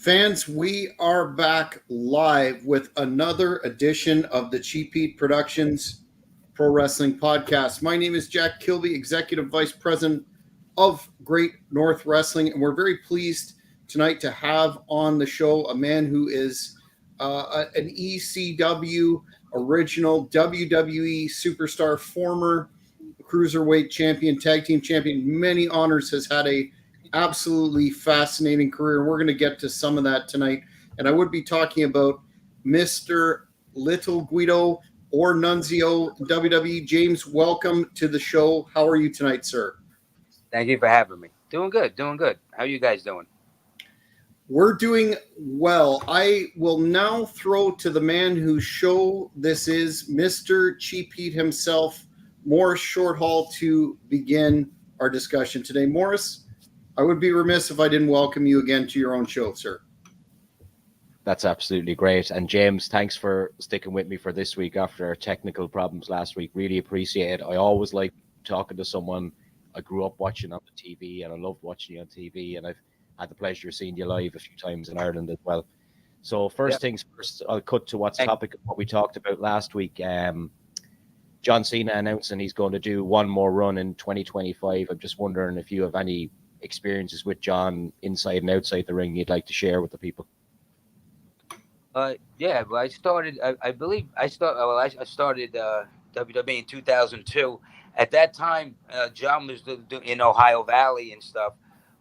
Fans, we are back live with another edition of the Cheap Heat Productions Pro Wrestling Podcast. My name is Jack Kilby, Executive Vice President of Great North Wrestling, and we're very pleased tonight to have on the show a man who is an ECW original, WWE superstar, former cruiserweight champion, tag team champion, many honors, has had a absolutely fascinating career. We're going to get to some of that tonight. And I would be talking about Mr. Little Guido or Nunzio WWE. James, welcome to the show. How are you tonight, sir? Thank you for having me. Doing good. How are you guys doing? We're doing well. I will now throw to the man whose show this is, Mr. Cheap Heat himself, Morris Shorthall, to begin our discussion today. Morris, I would be remiss if I didn't welcome you again to your own show, sir. That's absolutely great. And James, thanks for sticking with me for this week after our technical problems last week. Really appreciate it. I always like talking to someone I grew up watching on the TV, and I loved watching you on TV. And I've had the pleasure of seeing you live a few times in Ireland as well. So first things first, I'll cut to what's topic of what we talked about last week. John Cena announcing he's going to do one more run in 2025. I'm just wondering if you have any experiences with John inside and outside the ring you'd like to share with the people. Yeah, well, I started WWE in 2002. At that time, John was in Ohio Valley and stuff.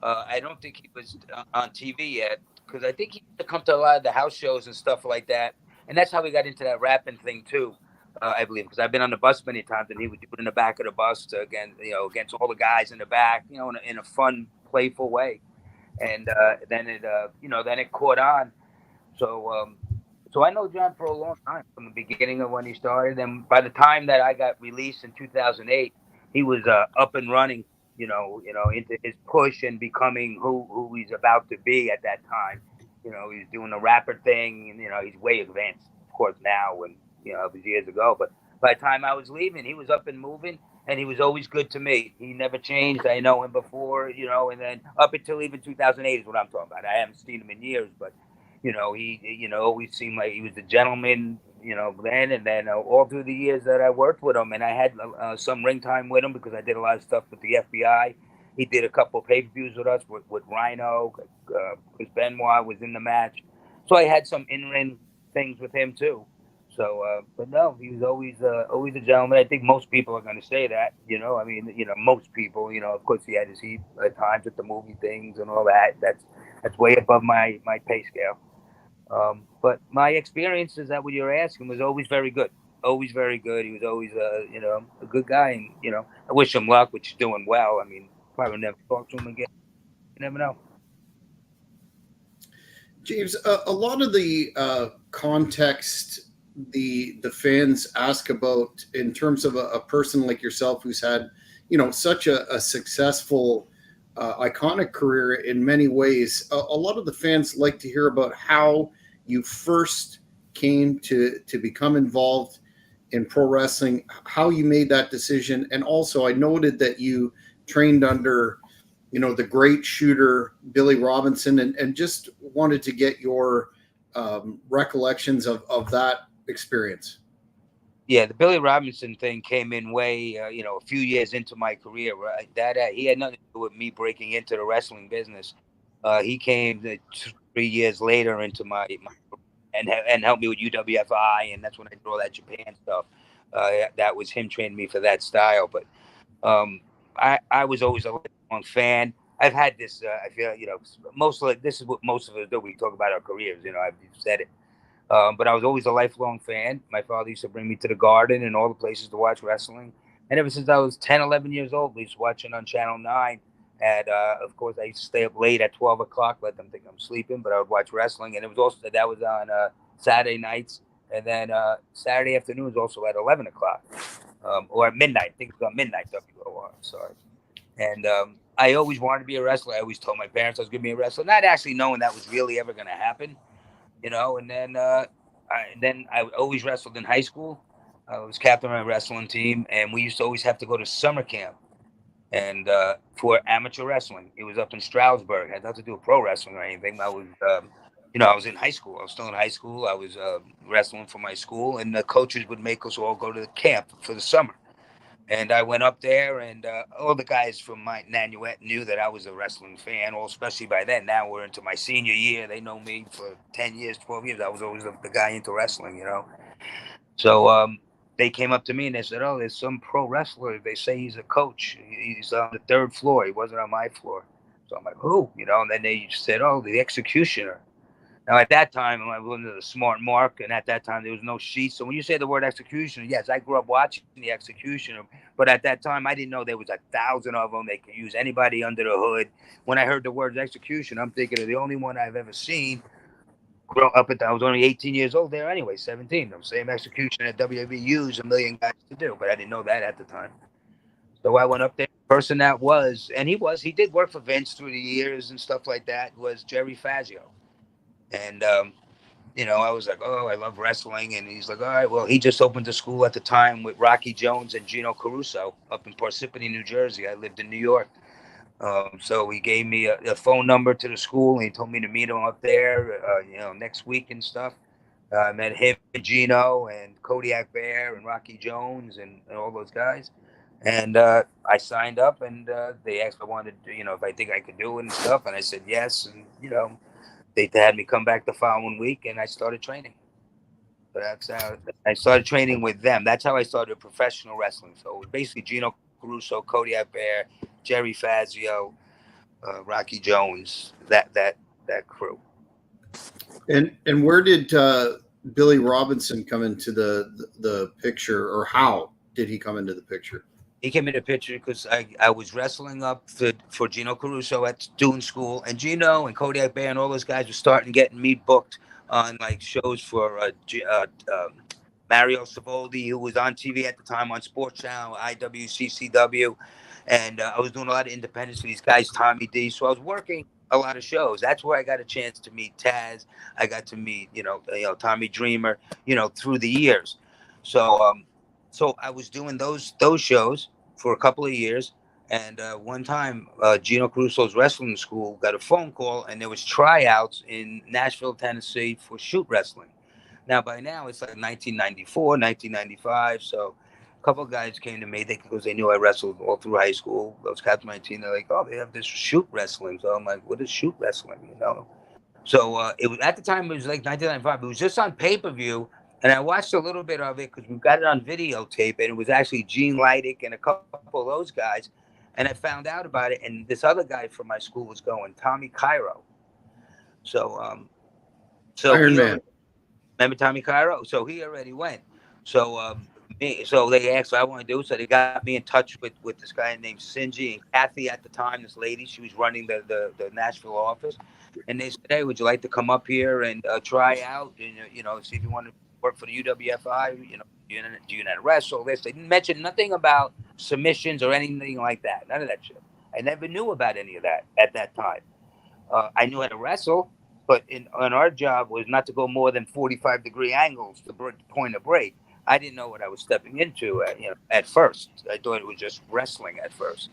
I don't think he was on TV yet, because I think he used to come to a lot of the house shows and stuff like that. And that's how we got into that rapping thing too, I believe, because I've been on the bus many times, and he would do it in the back of the bus against all the guys in the back, in a fun, playful way. And then it caught on. So I know John for a long time, from the beginning of when he started. And by the time that I got released in 2008, he was up and running, into his push and becoming who he's about to be at that time. He's doing the rapper thing, and, he's way advanced, of course, now, and, it was years ago. But by the time I was leaving, he was up and moving, and he was always good to me. He never changed. I know him before, and then up until even 2008 is what I'm talking about. I haven't seen him in years, but he always seemed like he was a gentleman, then, and then all through the years that I worked with him, and I had some ring time with him because I did a lot of stuff with the FBI. He did a couple of pay-per-views with us with Rhino. Chris Benoit was in the match. So I had some in-ring things with him too. So, but no, he was always a gentleman. I think most people are going to say that, most people, of course he had his heat at times with the movie things and all that. That's way above my pay scale. But my experience, is that what you're asking, was always very good. Always very good. He was always, a good guy. And, I wish him luck, which is doing well. I mean, probably never talk to him again. You never know. James, a lot of the context the fans ask about in terms of a person like yourself who's had, such a successful iconic career in many ways. A lot of the fans like to hear about how you first came to become involved in pro wrestling, how you made that decision. And also I noted that you trained under, the great shooter, Billy Robinson, and just wanted to get your recollections of that experience. Yeah, the Billy Robinson thing came in way, a few years into my career. Right? That he had nothing to do with me breaking into the wrestling business. He came 3 years later into my and helped me with UWFI, and that's when I did all that Japan stuff. That was him training me for that style. But I was always a lifelong fan. I've had this. I feel this is what most of us do. We talk about our careers. I've said it. But I was always a lifelong fan. My father used to bring me to the Garden and all the places to watch wrestling. And ever since I was 10, 11 years old, we used to watching on Channel 9. And, of course, I used to stay up late at 12 o'clock, let them think I'm sleeping, but I would watch wrestling. And it was also, that was on Saturday nights. And then Saturday afternoons also at 11 o'clock or at midnight. I think it was on midnight, WOR, sorry. And I always wanted to be a wrestler. I always told my parents I was going to be a wrestler, not actually knowing that was really ever going to happen. And then I always wrestled in high school. I was captain of my wrestling team, and we used to always have to go to summer camp and for amateur wrestling. It was up in Stroudsburg. I had nothing to do with pro wrestling or anything. I was I was in high school. I was still in high school. I was wrestling for my school, and the coaches would make us all go to the camp for the summer. And I went up there, and all the guys from my Nanuet knew that I was a wrestling fan, well, especially by then. Now we're into my senior year. They know me for 10 years, 12 years. I was always the guy into wrestling. So they came up to me and they said, "Oh, there's some pro wrestler. They say he's a coach. He's on the third floor. He wasn't on my floor." So I'm like, "Who?" And then they said, "Oh, the Executioner." Now, at that time, I wasn't a smart mark, and at that time, there was no sheets. So when you say the word executioner, yes, I grew up watching the executioner, but at that time, I didn't know there was 1,000 of them. They could use anybody under the hood. When I heard the word execution, I'm thinking of the only one I've ever seen. Grow up at I was only 18 years old there anyway, 17. The same execution that WWE used a million guys to do, but I didn't know that at the time. So I went up there. The person that was, and he did work for Vince through the years and stuff like that, was Jerry Fazio. And I was like, "Oh, I love wrestling." And he's like, "All right, well," he just opened a school at the time with Rocky Jones and Gino Caruso up in Parsippany, New Jersey. I lived in New York. So he gave me a phone number to the school, and he told me to meet him up there, next week and stuff. I met him, Gino, and Kodiak Bear, and Rocky Jones, and all those guys. And I signed up, and they asked if I wanted to, if I think I could do it and stuff. And I said yes. And, they had me come back the following week, and I started training. So that's how I started training with them. That's how I started professional wrestling. So it was basically Gino Caruso, Kodiak Bear, Jerry Fazio, Rocky Jones, that crew. And where did Billy Robinson come into the picture, or how did he come into the picture? He came in the picture because I was wrestling up for Gino Caruso at doing school, and Gino and Kodiak Bear and all those guys were starting getting me booked on like shows for Mario Savoldi, who was on TV at the time on Sports Channel, IWCCW, and I was doing a lot of independence for these guys, Tommy D. So I was working a lot of shows. That's where I got a chance to meet Taz. I got to meet Tommy Dreamer, through the years. So I was doing those shows for a couple of years. And one time, Gino Caruso's wrestling school got a phone call, and there was tryouts in Nashville, Tennessee for shoot wrestling. Now, by now, it's like 1994, 1995. So a couple of guys came to me because they knew I wrestled all through high school. Those cats, my team, they're like, "Oh, they have this shoot wrestling." So I'm like, "What is shoot wrestling?" So it was at the time, it was like 1995. It was just on pay-per-view. And I watched a little bit of it because we got it on videotape, and it was actually Gene Leidick and a couple of those guys. And I found out about it, and this other guy from my school was going, Tommy Cairo. So Iron Man. remember Tommy Cairo? So he already went. So so they asked what I want to do. So they got me in touch with this guy named Sinji and Kathy at the time. This lady, she was running the Nashville office, and they said, "Hey, would you like to come up here and try out and see if you want to work for the UWFI? Do you know how to wrestle this?" They didn't mention nothing about submissions or anything like that. None of that shit. I never knew about any of that at that time. I knew how to wrestle, but on our job was not to go more than 45-degree angles to point a break. I didn't know what I was stepping into at first. I thought it was just wrestling at first.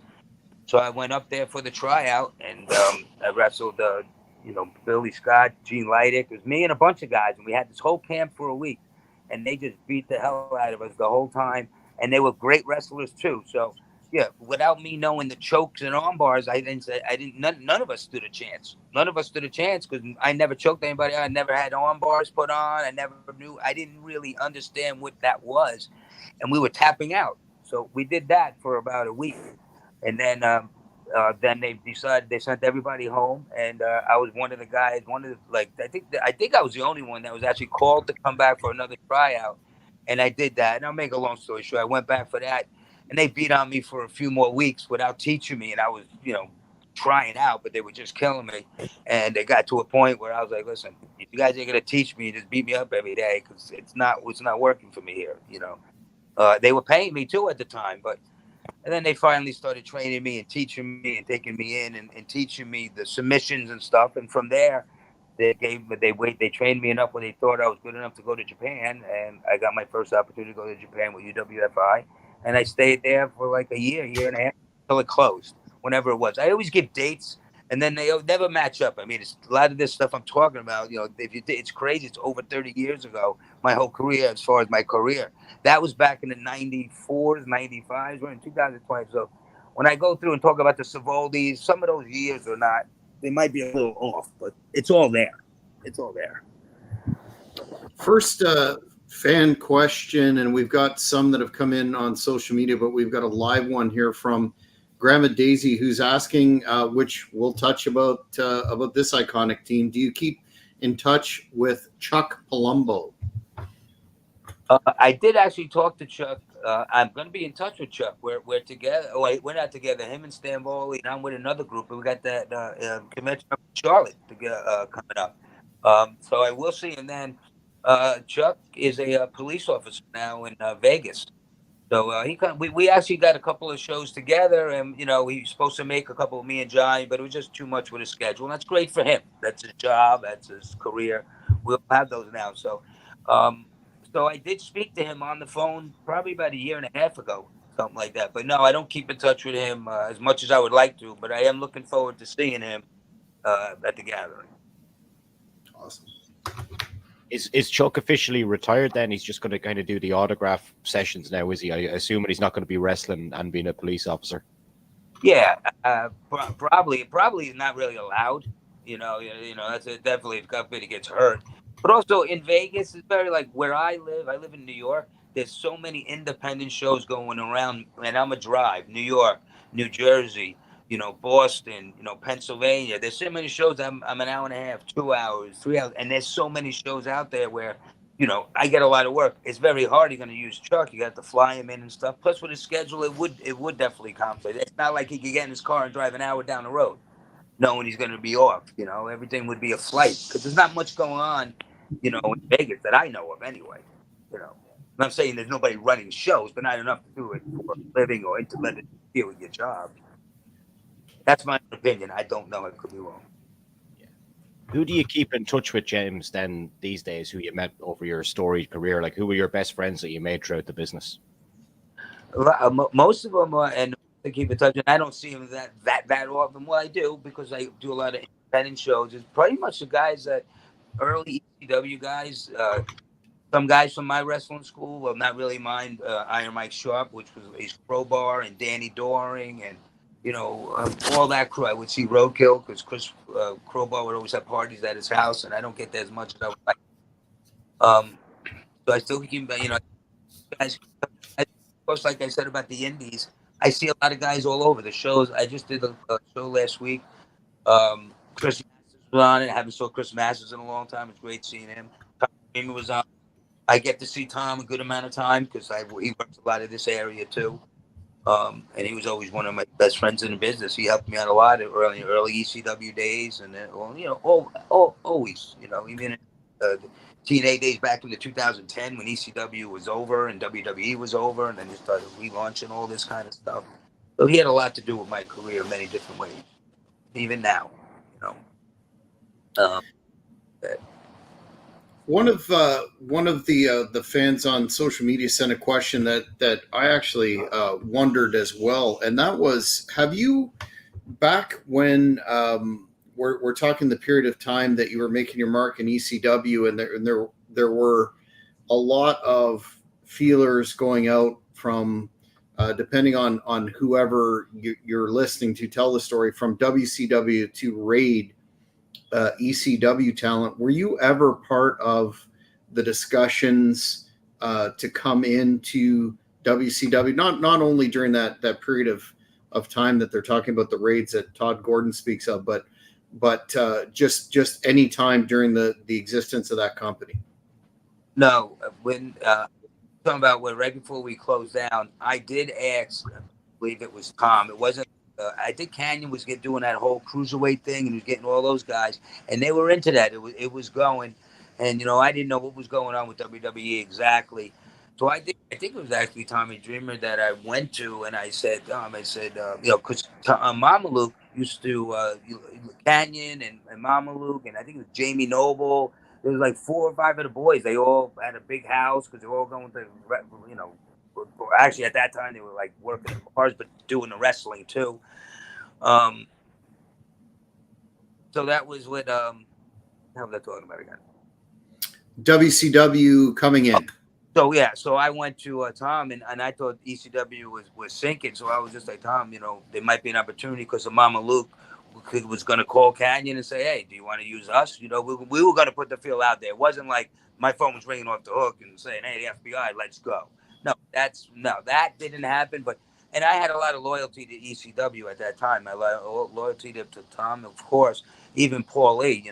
So I went up there for the tryout, and I wrestled, Billy Scott, Gene Leidick. It was me and a bunch of guys, and we had this whole camp for a week, and they just beat the hell out of us the whole time, and they were great wrestlers too. So yeah, without me knowing the chokes and arm bars, none of us stood a chance. None of us stood a chance because I never choked anybody. I never had arm bars put on. I didn't really understand what that was. And we were tapping out. So we did that for about a week. And then they sent everybody home. And I was one of the guys, I think I was the only one that was actually called to come back for another tryout. And I did that. And I'll make a long story short. I went back for that. And they beat on me for a few more weeks without teaching me. And I was, trying out, but they were just killing me. And they got to a point where I was like, "Listen, if you guys ain't going to teach me, just beat me up every day because it's not working for me here." They were paying me too at the time, and then they finally started training me and teaching me and taking me in and teaching me the submissions and stuff. And from there, they trained me enough where they thought I was good enough to go to Japan. And I got my first opportunity to go to Japan with UWFI. And I stayed there for like a year and a half until it closed, whenever it was. I always give dates, and then they never match up. I mean, it's a lot of this stuff I'm talking about. It's crazy. It's over 30 years ago. My whole career, as far as my career, that was back in the '94s, '95s. We're in 2020, so when I go through and talk about the Savoldis, some of those years are not. They might be a little off, but it's all there. It's all there. First fan question, and we've got some that have come in on social media, but we've got a live one here from Grandma Daisy, who's asking, which we'll touch about this iconic team. Do you keep in touch with Chuck Palumbo? I did actually talk to Chuck. I'm going to be in touch with Chuck. We're together. Oh, wait, we're not together. Him and Stan Bowley, and I'm with another group. And we got that convention up in Charlotte coming up. So I will see. And then Chuck is a police officer now in Vegas. So we actually got a couple of shows together, and he's supposed to make a couple of me and Johnny, but it was just too much with his schedule. And that's great for him. That's his job. That's his career. We'll have those now. So I did speak to him on the phone probably about a year and a half ago, something like that. But no, I don't keep in touch with him as much as I would like to. But I am looking forward to seeing him at the gathering. Awesome. Is Chuck officially retired then? He's just going to kind of do the autograph sessions now, is he? I assume he's not going to be wrestling and being a police officer. Yeah, probably not really allowed. That's definitely if company gets hurt. But also in Vegas, it's very like where I live. I live in New York. There's so many independent shows going around, and I'm a drive. New York, New Jersey, Boston, Pennsylvania. There's so many shows. I'm an hour and a half, 2 hours, 3 hours, and there's so many shows out there where I get a lot of work. It's very hard. You're going to use Chuck. You got to fly him in and stuff. Plus, with his schedule, it would definitely conflict. It's not like he could get in his car and drive an hour down the road, knowing he's going to be off. Everything would be a flight because there's not much going on, in Vegas that I know of anyway. I'm not saying there's nobody running shows, but not enough to do it for a living or to let it deal with your job. That's my opinion. I don't know. I could be wrong. Who do you keep in touch with, James, then these days, who you met over your storied career? Like, who were your best friends that you made throughout the business? Most of them are, and I keep in touch, and I don't see them that often. Well, I do because I do a lot of independent shows. It's pretty much the guys that early ECW guys, some guys from my wrestling school, well, not really mine, Iron Mike Sharp, which was his Crowbar, and Danny Doring, and all that crew. I would see Roadkill because Chris Crowbar would always have parties at his house, and I don't get that as much as I would like. So I still keep, guys. Of course, like I said about the Indies, I see a lot of guys all over the shows. I just did a show last week. Chris Masters was on it. I haven't saw Chris Masters in a long time. It's great seeing him. Tom Freeman was on. I get to see Tom a good amount of time because he works a lot of this area too. And he was always one of my best friends in the business. He helped me out a lot in early ECW days, and then, always, even in the TNA days back in the 2010 when ECW was over and WWE was over, and then he started relaunching all this kind of stuff. So he had a lot to do with my career in many different ways, even now, One of the fans on social media sent a question that I actually wondered as well, and that was: have you, back when we're talking the period of time that you were making your mark in ECW, and there were a lot of feelers going out from depending on whoever you're listening to tell the story, from WCW to raid ECW talent. Were you ever part of the discussions to come into WCW? Not only during that period of time that they're talking about, the raids that Todd Gordon speaks of, but just any time during the existence of that company. No, when talking about right before we closed down, I did ask. I believe it was Tom. It wasn't. I think Canyon was doing that whole cruiserweight thing, and he was getting all those guys, and they were into that. It was going, and I didn't know what was going on with WWE exactly. So I think it was actually Tommy Dreamer that I went to, and I said, because Mama Luke used to Canyon and Mama Luke, and I think it was Jamie Noble. There was like 4 or 5 of the boys. They all had a big house because they were all going to, actually at that time they were like working in bars, but doing the wrestling too. So that was what how was I talking about again? WCW coming in. So yeah, so I went to Tom, and I thought ECW was sinking. So I was just like, Tom, there might be an opportunity because of Mama Luke was going to call Canyon and say, hey, do you want to use us? We were going to put the feel out there. It wasn't like my phone was ringing off the hook and saying, hey, the FBI, let's go. No, that didn't happen. And I had a lot of loyalty to ECW at that time. I loyalty to Tom, of course, even Paul Lee.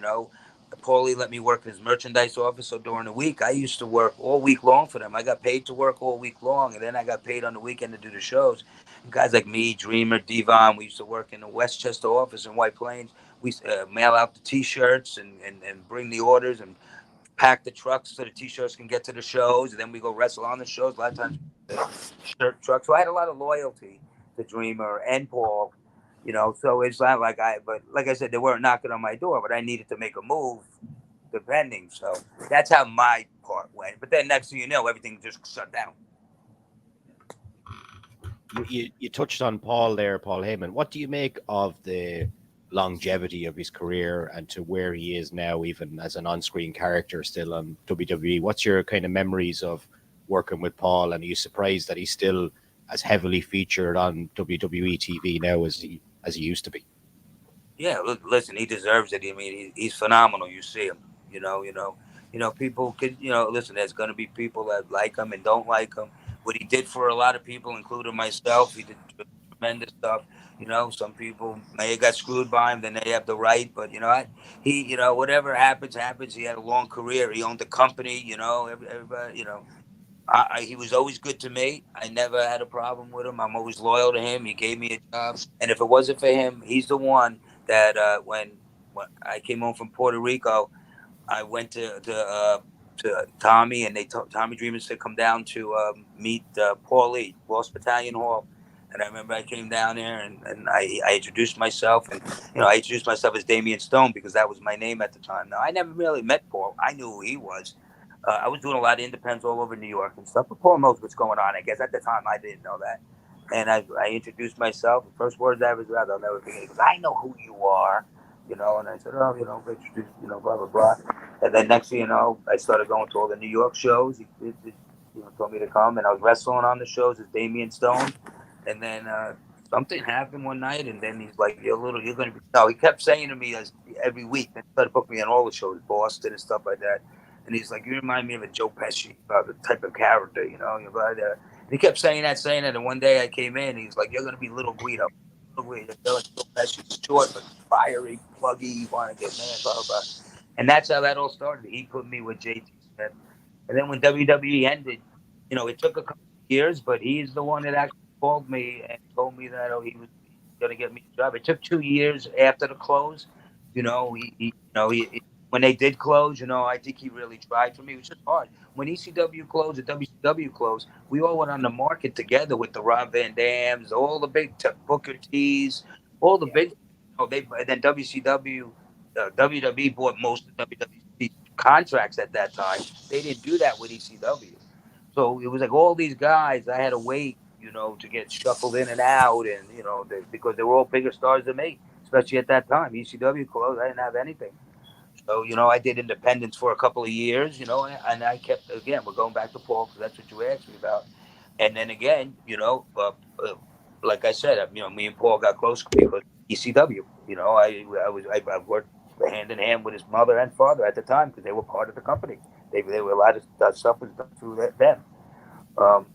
Paulie let me work in his merchandise office. So during the week, I used to work all week long for them. I got paid to work all week long, and then I got paid on the weekend to do the shows. And guys like me, Dreamer, Devon, we used to work in the Westchester office in White Plains. We mail out the T-shirts and bring the orders and pack the trucks so the T-shirts can get to the shows. And then we go wrestle on the shows. A lot of times, shirt trucks. So I had a lot of loyalty to Dreamer and Paul. So it's not like but like I said, they weren't knocking on my door, but I needed to make a move depending. So that's how my part went. But then next thing you know, everything just shut down. You touched on Paul there, Paul Heyman. What do you make of the longevity of his career and to where he is now, even as an on-screen character still on WWE? What's your kind of memories of working with Paul, and are you surprised that he's still as heavily featured on WWE TV now as he used to be? Yeah, listen, he deserves it. I mean, he's phenomenal. You see him, people could, listen, there's going to be people that like him and don't like him. What he did for a lot of people, including myself, he did tremendous stuff. Some people may have got screwed by him, then they have the right, but whatever happens, happens. He had a long career. He owned the company, everybody, he was always good to me. I never had a problem with him. I'm always loyal to him. He gave me a job, and if it wasn't for him, he's the one that when I came home from Puerto Rico, I went to Tommy, and Tommy Dreamer said come down to meet Paul Lee, Ross Battalion Hall. And I remember I came down there and I introduced myself, and I introduced myself as Damian Stone because that was my name at the time. Now I never really met Paul. I knew who he was. I was doing a lot of independents all over New York and stuff, but Paul knows what's going on. I guess at the time I didn't know that. And I introduced myself. The first words I was out, I'll never forget. He goes, I know who you are, And I said, oh, introduce, blah, blah, blah. And then next thing you know, I started going to all the New York shows. He told me to come, and I was wrestling on the shows as Damian Stone. And then something happened one night, and then he's like, you're going to be, no, he kept saying to me every week, and started booking me on all the shows, Boston and stuff like that. And he's like, you remind me of a Joe Pesci, the type of character, And he kept saying that. And one day I came in, and he's like, you're going to be Little Guido. Little Guido. You're like Joe Pesci, short but fiery, pluggy, you want to get mad, blah, blah, blah. And that's how that all started. He put me with JT Smith. And then when WWE ended, it took a couple of years, but he's the one that actually called me and told me that he was going to get me a job. It took 2 years after the close. He when they did close, I think he really tried for me. It was just hard. When ECW closed and WCW closed, we all went on the market together with the Rob Van Dams, all the big Booker T's, all the big. And then WCW, WWE bought most of WWC's contracts at that time. They didn't do that with ECW. So it was like all these guys, I had to wait, to get shuffled in and out, and because they were all bigger stars than me, especially at that time. ECW closed, I didn't have anything. So, I did independence for a couple of years, and I kept, again, we're going back to Paul because that's what you asked me about. And then again, like I said, me and Paul got close because ECW, I worked hand in hand with his mother and father at the time because they were part of the company. They were a lot of stuff was done through them. Um,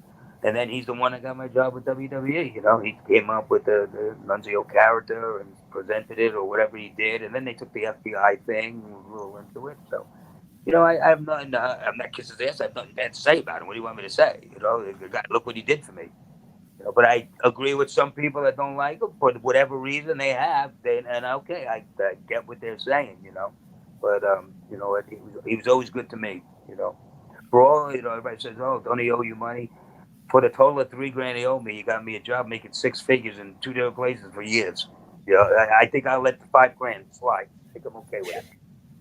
and then he's the one that got my job with WWE. He came up with the Nunzio character and presented it or whatever he did, and then they took the FBI thing and we were into it. So, I have nothing. I'm not kissing his ass. I have nothing bad to say about him. What do you want me to say? The guy, look what he did for me. But I agree with some people that don't like him for whatever reason they have. And okay, I get what they're saying. But he was always good to me. For all everybody says, oh, don't he owe you money? For the total of $3,000 he owed me, he got me a job making six figures in two different places for years. I think I'll let the $5,000 slide. I think I'm okay with it.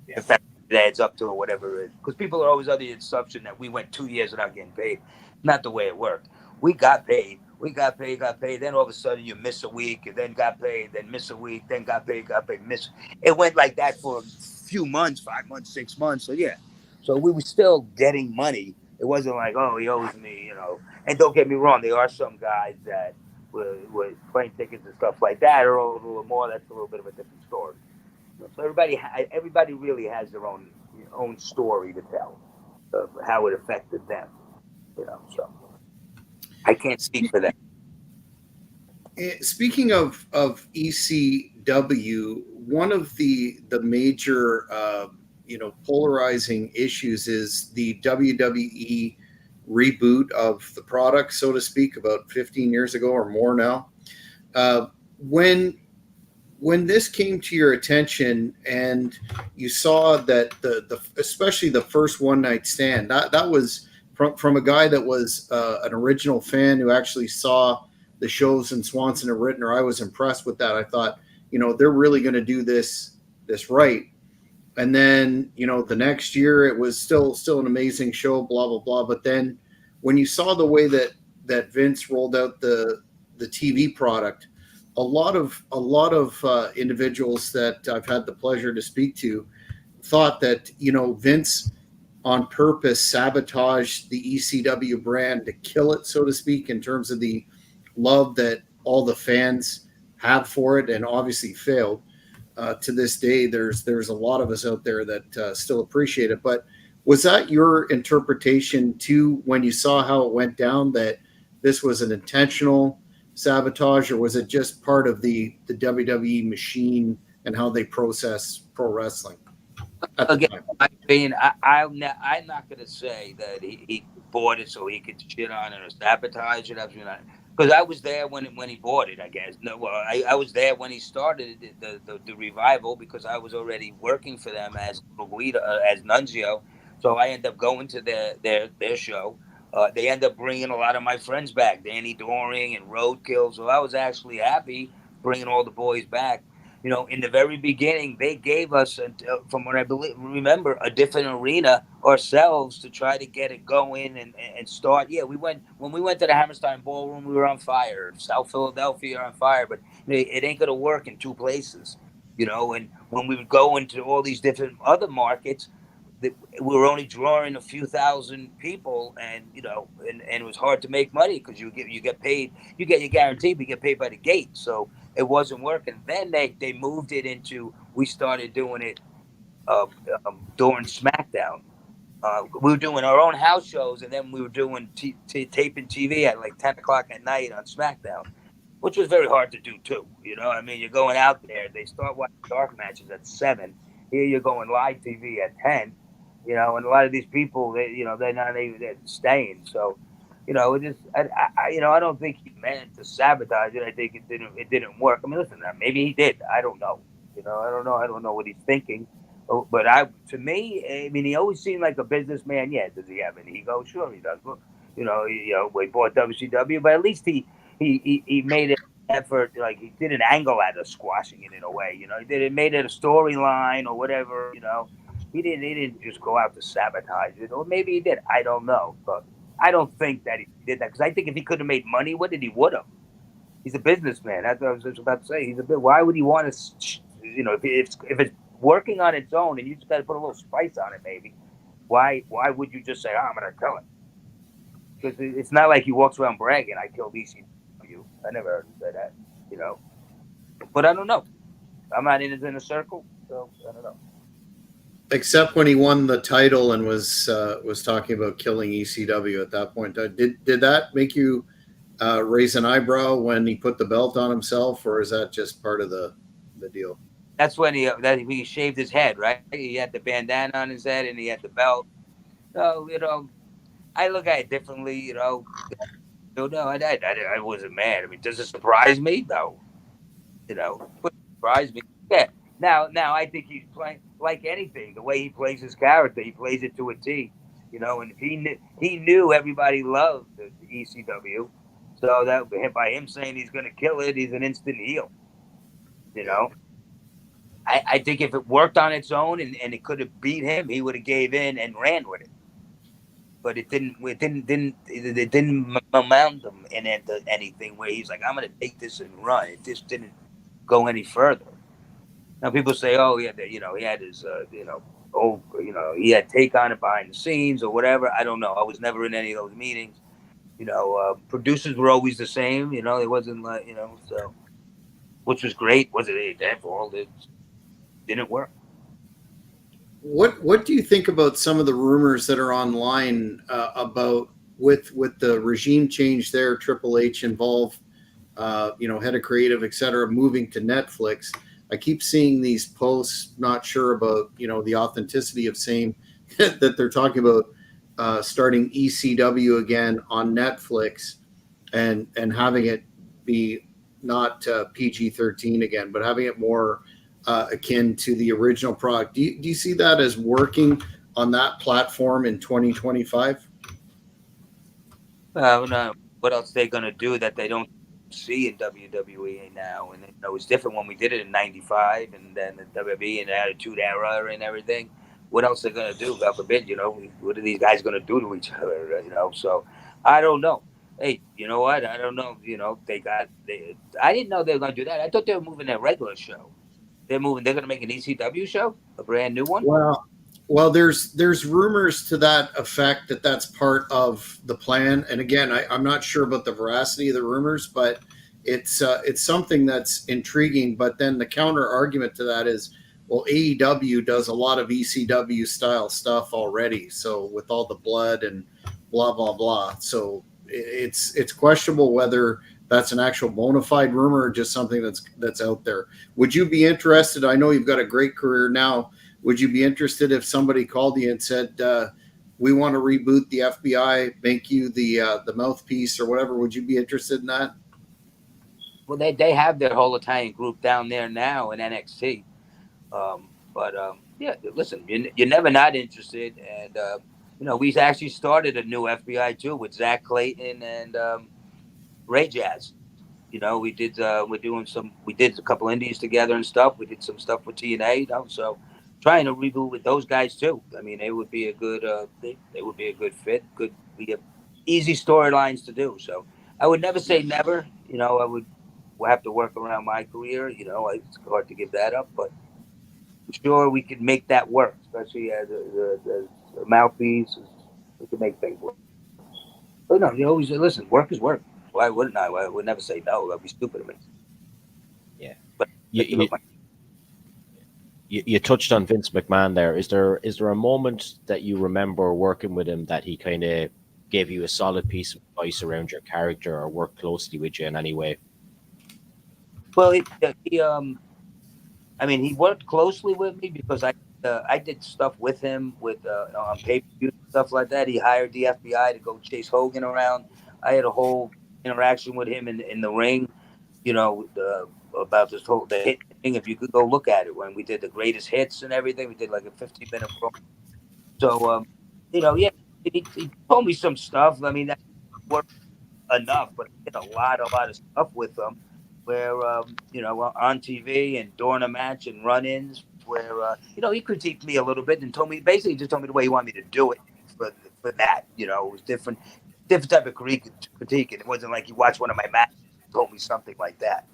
Yeah. If that adds up to whatever it is. Because people are always under the assumption that we went 2 years without getting paid. Not the way it worked. We got paid. We got paid, got paid. Then all of a sudden you miss a week, and then got paid, then miss a week, then got paid, miss. It went like that for a few months, 5 months, 6 months. So yeah, so we were still getting money. It wasn't like, oh, he owes me, you know. And don't get me wrong, there are some guys that were playing tickets and stuff like that, or a little more. That's a little bit of a different story. So everybody really has their own story to tell of how it affected them, you know. So I can't speak for that. Speaking of ECW, one of the major polarizing issues is the WWE reboot of the product, so to speak, about 15 years ago or more now. Uh, when this came to your attention and you saw that the especially the first one night stand, that was from a guy that was an original fan who actually saw the shows in Swanson and Rittner, I was impressed with that. I thought, they're really going to do this right. And then, the next year it was still an amazing show, blah blah blah. But then when you saw the way that Vince rolled out the TV product, a lot of individuals that I've had the pleasure to speak to thought that Vince on purpose sabotaged the ECW brand to kill it, so to speak, in terms of the love that all the fans have for it, and obviously failed. To this day, there's a lot of us out there that still appreciate it. But was that your interpretation too when you saw how it went down, that this was an intentional sabotage, or was it just part of the WWE machine and how they process pro wrestling at the Again, time? I mean, I'm not going to say that he bought it so he could shit on it or sabotage it. Absolutely not. Because I was there when he bought it. I guess no. Well, I was there when he started the revival, because I was already working for them as Guido, as Nunzio. So I ended up going to their show. They end up bringing a lot of my friends back, Danny Doring and Roadkill. So I was actually happy bringing all the boys back. In the very beginning, they gave us, from what I remember, a different arena ourselves to try to get it going and start. Yeah, when we went to the Hammerstein Ballroom, we were on fire. South Philadelphia on fire, but it ain't gonna work in two places. And when we would go into all these different other markets, we were only drawing a few thousand people, and it was hard to make money, because you get paid, you get your guarantee, but you get paid by the gate. So it wasn't working. Then they moved it into, we started doing it during SmackDown. We were doing our own house shows, and then we were doing taping TV at like 10 o'clock at night on SmackDown, which was very hard to do too. I mean, you're going out there, they start watching dark matches at 7. Here you're going live TV at 10. And a lot of these people, they're staying. So, it just, I don't think he meant to sabotage it. I think it didn't work. I mean, listen, maybe he did. I don't know. I don't know. I don't know what he's thinking. But to me, I mean, he always seemed like a businessman. Yeah, does he have an ego? Sure, he does. But, we bought WCW, but at least he made an effort. Like, he did an angle at us, squashing it in a way. He made it a storyline or whatever. He didn't just go out to sabotage it, or maybe he did. I don't know, but I don't think that he did that, because I think if he could have made money with it, he would have. He's a businessman. That's what I was just about to say. He's a bit. Why would he want to? If it's working on its own, and you just got to put a little spice on it, maybe. Why would you just say, "Oh, I'm gonna kill it"? Because it's not like he walks around bragging, "I killed ECW." I never heard him say that. But I don't know. I'm not in a circle, so I don't know. Except when he won the title and was talking about killing ECW at that point. Did that make you raise an eyebrow when he put the belt on himself, or is that just part of the deal? That's when he shaved his head, right? He had the bandana on his head and he had the belt. So, I look at it differently, No, I wasn't mad. I mean, does it surprise me? No. It surprise me. Yeah. Now I think he's playing like anything. The way he plays his character, he plays it to a T. And he knew everybody loved the ECW, so that by him saying he's going to kill it, he's an instant heel. I think if it worked on its own and it could have beat him, he would have gave in and ran with it. But it didn't. It didn't momentum into anything where he's like, I'm going to take this and run. It just didn't go any further. Now people say, oh, he had his, he had take on it behind the scenes or whatever. I don't know. I was never in any of those meetings. Producers were always the same. It wasn't like, so which was great. Was it their fault? It didn't work. What do you think about some of the rumors that are online about with the regime change there, Triple H involved, head of creative, etc., moving to Netflix? I keep seeing these posts, not sure about the authenticity of same that they're talking about starting ECW again on Netflix and having it be not PG-13 again, but having it more akin to the original product. Do you see that as working on that platform in 2025? No, what else they gonna do that they don't see in WWE now? And it was different when we did it in '95, and then the WWE and the Attitude Era and everything. What else they gonna do? God forbid, what are these guys gonna do to each other? So I don't know. Hey, you know what? I don't know. I didn't know they were gonna do that. I thought they were moving their regular show. They're moving. They're gonna make an ECW show, a brand new one. Well, there's rumors to that effect that that's part of the plan. And again, I'm not sure about the veracity of the rumors, but it's something that's intriguing. But then the counter argument to that is, well, AEW does a lot of ECW style stuff already. So with all the blood and blah blah blah, so it's questionable whether that's an actual bona fide rumor or just something that's out there. Would you be interested? I know you've got a great career now. Would you be interested if somebody called you and said, "We want to reboot the FBI, make you the mouthpiece or whatever"? Would you be interested in that? Well, they have their whole Italian group down there now in NXT. But yeah, listen, you're never not interested. And, we actually started a new FBI too with Zach Clayton and Ray Jazz. We did a couple indies together and stuff. We did some stuff with TNA, so trying to reboot with those guys too. I mean, they would be a good, they would be a good fit. Could be easy storylines to do. So I would never say never. We'll have to work around my career. It's hard to give that up, but I'm sure we could make that work, especially as a mouthpiece. We could make things work. But no, you always listen. Work is work. Why wouldn't I? I would never say no. That'd be stupid of me. Yeah. But you touched on Vince McMahon there. Is there a moment that you remember working with him that he kind of gave you a solid piece of advice around your character or worked closely with you in any way? well, he worked closely with me because I did stuff with him with on pay per view stuff like that. He hired the FBI to go chase Hogan around. I had a whole interaction with him in the ring. About this whole the hit thing. If you could go look at it when we did the greatest hits and everything, we did like a 15-minute promo. So yeah, he told me some stuff. I mean, that worked enough, but I did a lot of stuff with them where on TV and during a match and run-ins where he critiqued me a little bit and basically just told me the way he wanted me to do it for that. It was different type of critique, and it wasn't like he watched one of my matches and told me something like that.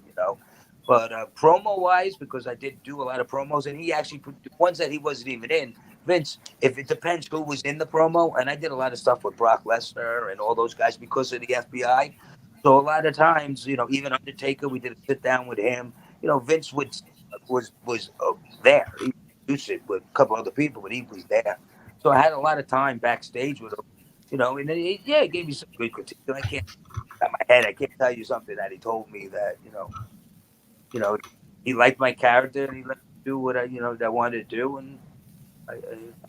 But promo wise, because I did do a lot of promos, and he actually put the ones that he wasn't even in. Vince, if it depends who was in the promo, and I did a lot of stuff with Brock Lesnar and all those guys because of the FBI. So a lot of times, even Undertaker, we did a sit down with him. Vince was there. He produced it with a couple other people, but he was there. So I had a lot of time backstage with him. And then he gave me some good critique. And I can't, at my head, I can't tell you something that he told me that you know he liked my character and he let me do what that I wanted to do, and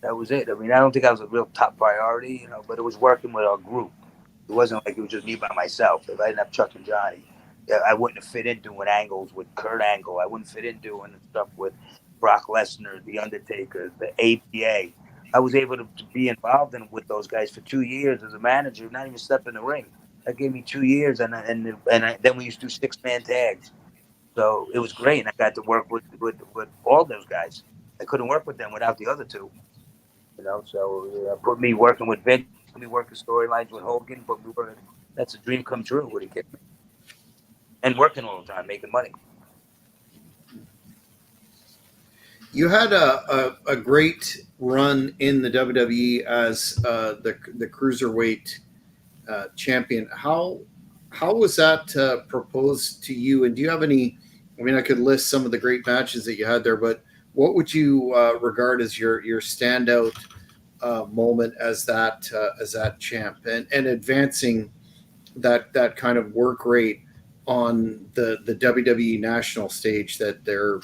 that was it. I mean, I don't think I was a real top priority, but it was working with our group. It wasn't like it was just me by myself. If I didn't have Chuck and Johnny, I wouldn't have fit in doing angles with Kurt Angle. I wouldn't fit in doing stuff with Brock Lesnar, The Undertaker, the APA. I was able to be involved with those guys for 2 years as a manager, not even step in the ring. That gave me 2 years, then we used to do 6-man tags. So it was great, and I got to work with all those guys. I couldn't work with them without the other two. So put me working with Vince, put me working storylines with Hogan, put me working. That's a dream come true. What are you kidding me? And working all the time, making money. You had a great run in the WWE as the cruiserweight champion. How was that proposed to you? And do you have any? I mean, I could list some of the great matches that you had there, but what would you regard as your standout moment as that champ and advancing that kind of work rate on the WWE national stage that they're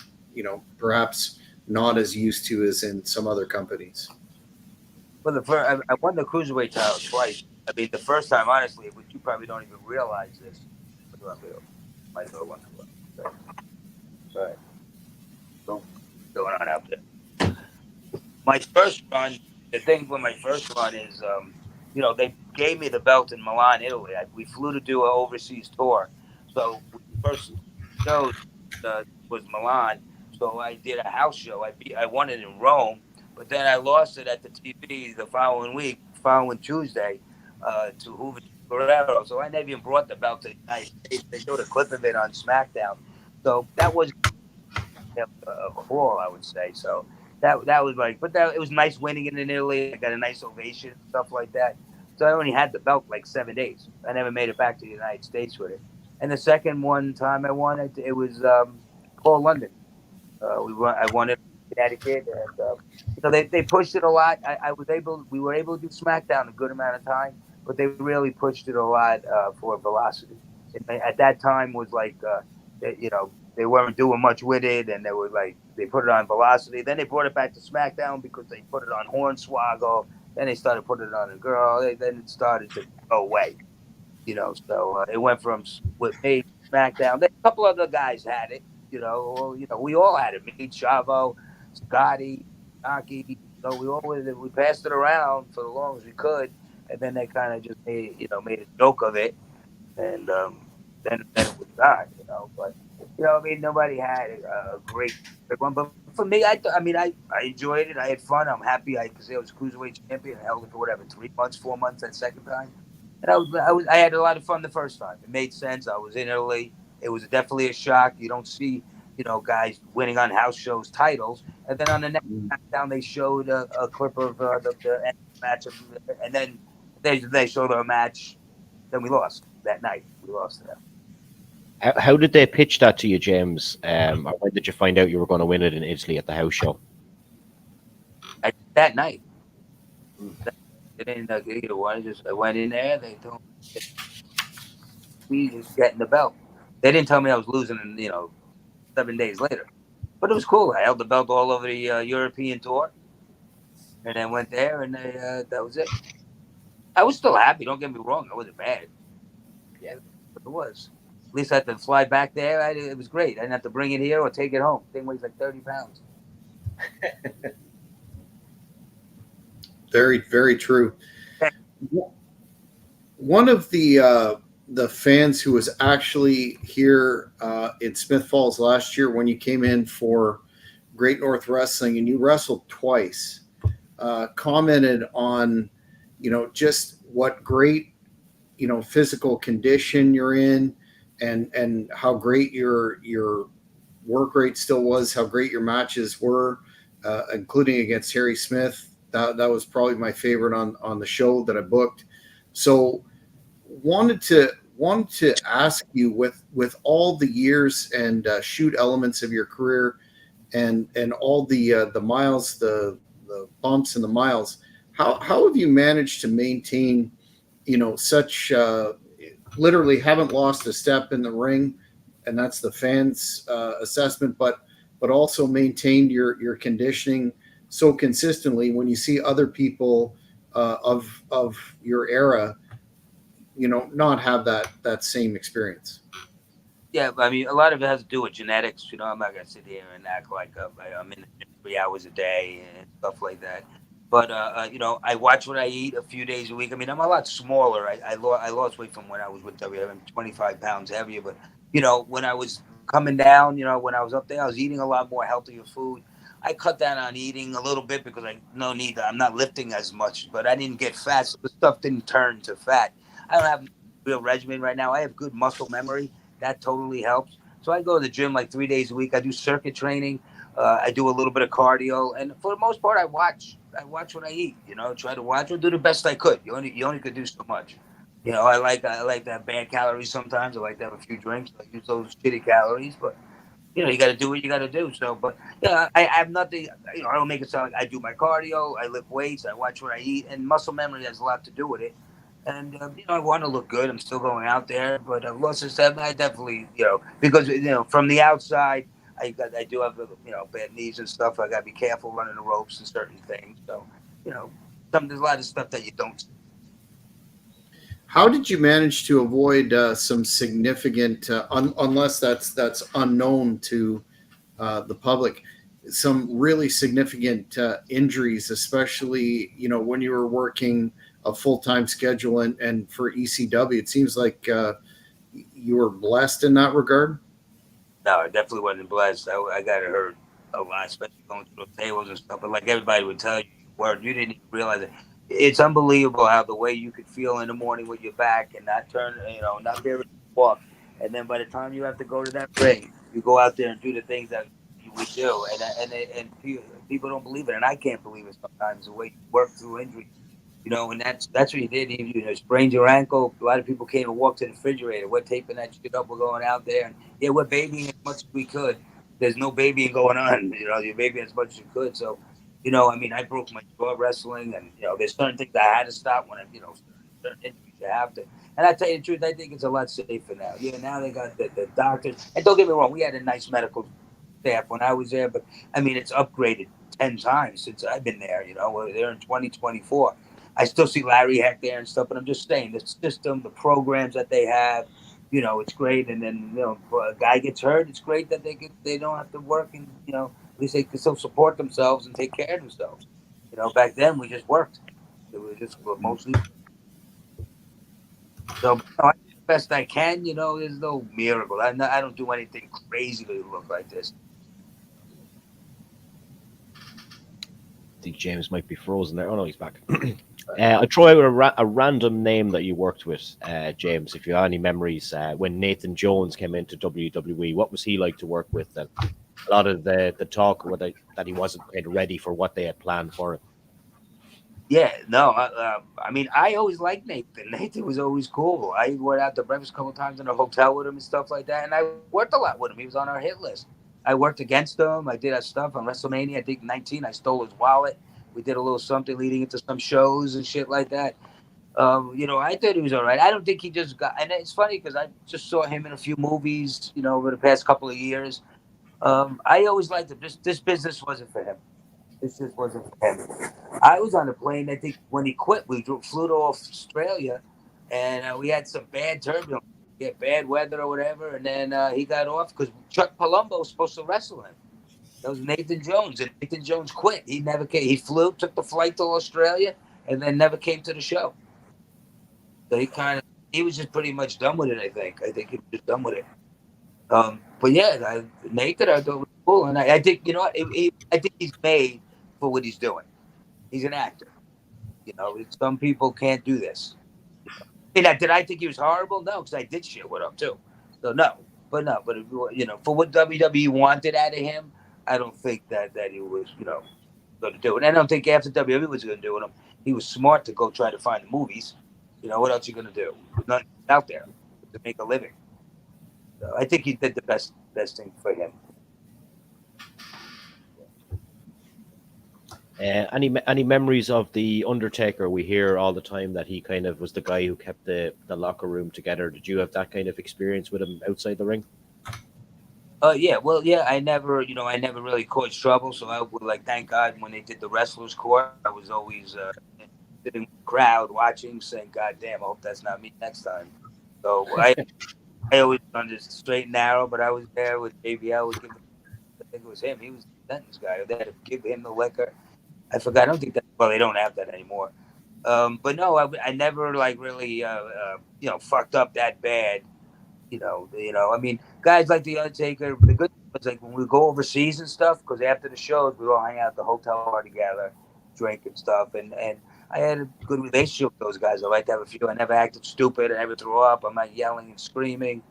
perhaps not as used to as in some other companies. Well, I won the cruiserweight title twice. I mean, the first time, honestly, which you probably don't even realize this. My door went to Right. What's going on out there? My first run, the thing with my first run is, they gave me the belt in Milan, Italy. We flew to do an overseas tour. So first show was Milan. So I did a house show. I won it in Rome, but then I lost it at the TV the following Tuesday, to Hoover Guerrero. So I never even brought the belt to the United States. They showed a clip of it on SmackDown. So that was a crawl, I would say. So that was like, but it was nice winning it in Italy. I got a nice ovation and stuff like that. So I only had the belt like 7 days. I never made it back to the United States with it. And the second one time I won it, it was Paul London. I won it in Connecticut, and they pushed it a lot. We were able to do SmackDown a good amount of time, but they really pushed it a lot for Velocity. At that time was like, they weren't doing much with it, and they put it on Velocity. Then they brought it back to SmackDown because they put it on Hornswoggle. Then they started putting it on a girl. Then it started to go away. So it went from with me SmackDown. Then a couple other guys had it. We all had it. Me, Chavo, Scotty, Aki. So we passed it around for as long as we could, and then they kind of just made a joke of it, and then it was gone. But I mean, nobody had a great one. But for me, I enjoyed it. I had fun. I'm happy. Because I was cruiserweight champion. I held it for whatever 3 months, 4 months that second time. And I had a lot of fun the first time. It made sense. I was in Italy. It was definitely a shock. You don't see, guys winning on house shows titles. And then on the next SmackDown, they showed a clip of the match, and then they showed a match. Then we lost that night. We lost to them. How did they pitch that to you, James? Or when did you find out you were going to win it in Italy at the house show? That night. They didn't I went in there. They told me just getting the belt. They didn't tell me I was losing, 7 days later. But it was cool. I held the belt all over the European tour, and then went there, and that was it. I was still happy. Don't get me wrong. I wasn't mad. Yeah, but it was. At least I had to fly back there. It was great. I didn't have to bring it here or take it home. Thing weighs like 30 pounds. Very, very true. One of the fans who was actually here in Smith Falls last year when you came in for Great North Wrestling and you wrestled twice, commented on, just what great, physical condition you're in, and how great your work rate still was, how great your matches were, including against Harry Smith. That was probably my favorite on the show that I booked. So wanted to ask you, with all the years and shoot elements of your career and all the miles, the bumps and the miles, how have you managed to maintain, such literally haven't lost a step in the ring, and that's the fans' assessment, but also maintained your conditioning so consistently when you see other people of your era, not have that same experience. Yeah, I mean, a lot of it has to do with genetics. I'm not gonna sit here and act like I'm in the gym 3 hours a day and stuff like that. But I watch what I eat a few days a week. I mean, I'm a lot smaller. I lost weight from when I was with WWE. I'm 25 pounds heavier. But when I was coming down, when I was up there, I was eating a lot more healthier food. I cut down on eating a little bit because I'm not lifting as much. But I didn't get fat, so the stuff didn't turn to fat. I don't have real regimen right now. I have good muscle memory. That totally helps. So I go to the gym like 3 days a week. I do circuit training. I do a little bit of cardio, and for the most part, I watch. I watch what I eat. Try to watch or do the best I could. You only could do so much. I like to have bad calories sometimes. I like to have a few drinks. I use those shitty calories, but you got to do what you got to do. So, but yeah, I have nothing. I don't make it sound like I do my cardio. I lift weights. I watch what I eat, and muscle memory has a lot to do with it. And I want to look good. I'm still going out there, but loss of step, I definitely, because from the outside, I do have bad knees and stuff. I got to be careful running the ropes and certain things. So, you know, there's a lot of stuff that you don't see. How did you manage to avoid some significant, unless that's unknown to the public, some really significant injuries, especially when you were working a full time schedule and for ECW? It seems like you were blessed in that regard. No, I definitely wasn't blessed. I got hurt a lot, especially going through those tables and stuff. But like everybody would tell you, you didn't even realize it. It's unbelievable how the way you could feel in the morning with your back and not turn, not be able to walk. And then by the time you have to go to that ring, you go out there and do the things that you would do. And people don't believe it. And I can't believe it sometimes, the way you work through injuries. And that's what he did. He sprained your ankle. A lot of people came and walked to the refrigerator. We're taping that shit up. We're going out there, and yeah, we're babying as much as we could. There's no babying going on. You're babying as much as you could. So, I mean, I broke my jaw wrestling, and there's certain things I had to stop when certain injuries you have to. And I tell you the truth, I think it's a lot safer now. Yeah, now they got the doctors. And don't get me wrong, we had a nice medical staff when I was there, but I mean, it's upgraded 10 times since I've been there. We're there in 2024. I still see Larry Heck there and stuff, but I'm just saying the system, the programs that they have, it's great. And then if a guy gets hurt, it's great that they don't have to work, and at least they can still support themselves and take care of themselves. Back then we just worked. It was just mostly so. I do the best I can. There's no miracle. I don't do anything crazy to look like this. I think James might be frozen there. Oh no, he's back. I throw out a random name that you worked with, James. If you have any memories, when Nathan Jones came into WWE, what was he like to work with? And a lot of the talk that he wasn't quite ready for what they had planned for him. Yeah, no, I mean, I always liked Nathan. Nathan was always cool. I went out to breakfast a couple times in a hotel with him and stuff like that, and I worked a lot with him. He was on our hit list. I worked against him. I did that stuff on WrestleMania. I think 19. I stole his wallet. We did a little something leading into some shows and shit like that. I thought he was all right. I don't think he just got. And it's funny because I just saw him in a few movies, over the past couple of years. I always liked him. This business wasn't for him. This just wasn't for him. I was on a plane. I think when he quit, we flew to Australia, and we had some bad turbulence. We had bad weather or whatever, and then he got off because Chuck Palumbo was supposed to wrestle him. That was Nathan Jones, and Nathan Jones quit. He never came. He flew, took the flight to Australia, and then never came to the show. So he was just pretty much done with it. I think he was just done with it. But yeah, Nathan, I thought was cool, and I think what, I think he's made for what he's doing. He's an actor. Some people can't do this. Did I think he was horrible? No, because I did shit with him too. So no, but for what WWE wanted out of him, I don't think that he was going to do it. And I don't think after WWE was going to do it, he was smart to go try to find the movies. What else are you going to do? There's nothing out there to make a living. So I think he did the best thing for him. Any memories of the Undertaker? We hear all the time that he kind of was the guy who kept the locker room together. Did you have that kind of experience with him outside the ring? Yeah, well, yeah, I never really caused trouble, so I would thank God when they did the wrestlers court. I was always sitting in the crowd watching, saying, "God damn, I hope that's not me next time." So I always on this straight and narrow, but I was there with JBL. I think it was him. He was the sentence guy. They had to give him the liquor. I forgot. I don't think that. Well, they don't have that anymore. But no, I never really fucked up that bad. I mean, guys like the Undertaker. The good thing was when we go overseas and stuff, because after the shows we all hang out at the hotel bar together, drink and stuff. And I had a good relationship with those guys. I like to have a few. I never acted stupid. I never threw up. I'm not yelling and screaming.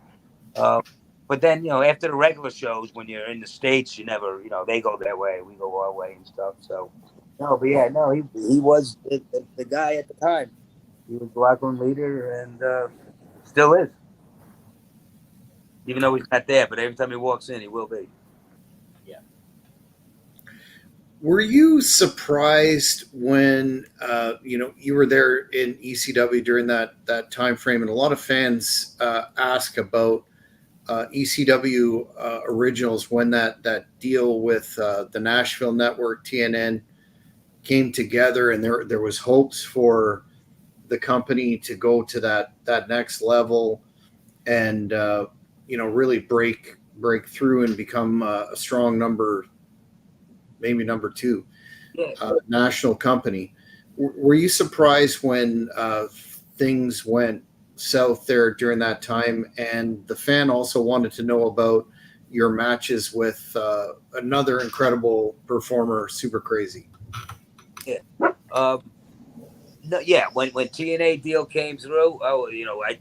Uh, but then, after the regular shows, when you're in the States, you never, they go their way, we go our way and stuff. So, no, but yeah, no, he was the guy at the time. He was the locker room leader and still is, even though he's not there. But every time he walks in, he will be. Yeah. Were you surprised when you were there in ECW during that time frame, and a lot of fans ask about ECW originals when that deal with the Nashville network TNN came together, and there was hopes for the company to go to that next level and really break through and become a strong maybe number two Yeah. national company. Were you surprised when things went south there during that time? And the fan also wanted to know about your matches with another incredible performer, Super Crazy. Yeah. No, yeah. When TNA deal came through,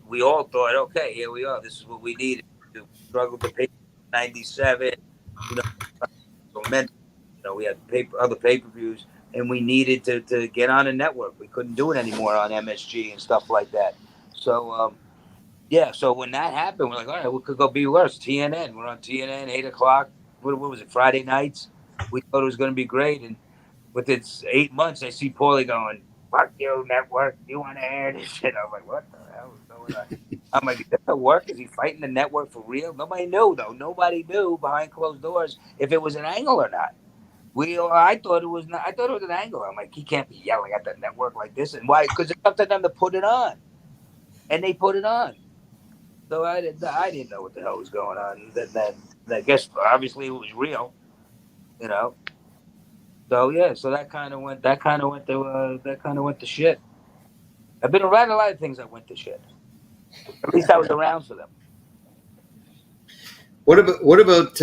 we all thought, okay, here we are. This is what we needed. We struggled to pay 97. You know, so meant, we had other pay-per-views, and we needed to get on a network. We couldn't do it anymore on MSG and stuff like that. So yeah. So when that happened, we're like, all right, we could go be worse. TNN. We're on TNN 8 o'clock. What was it? Friday nights. We thought it was going to be great, and within 8 months, I see Paulie going, "Fuck you, network! You want to air this shit?" I'm like, "What the hell is going on?" I'm like, "Is that the work? Is he fighting the network for real?" Nobody knew though. Nobody knew behind closed doors if it was an angle or not. I thought it was not. I thought it was an angle. I'm like, he can't be yelling at the network like this, and why? Because it's up to them to put it on, and they put it on. So I didn't know what the hell was going on. Then I guess obviously it was real, you know. So yeah, so that kind of went to shit. I've been around a lot of things that went to shit. At least I was around for them. What about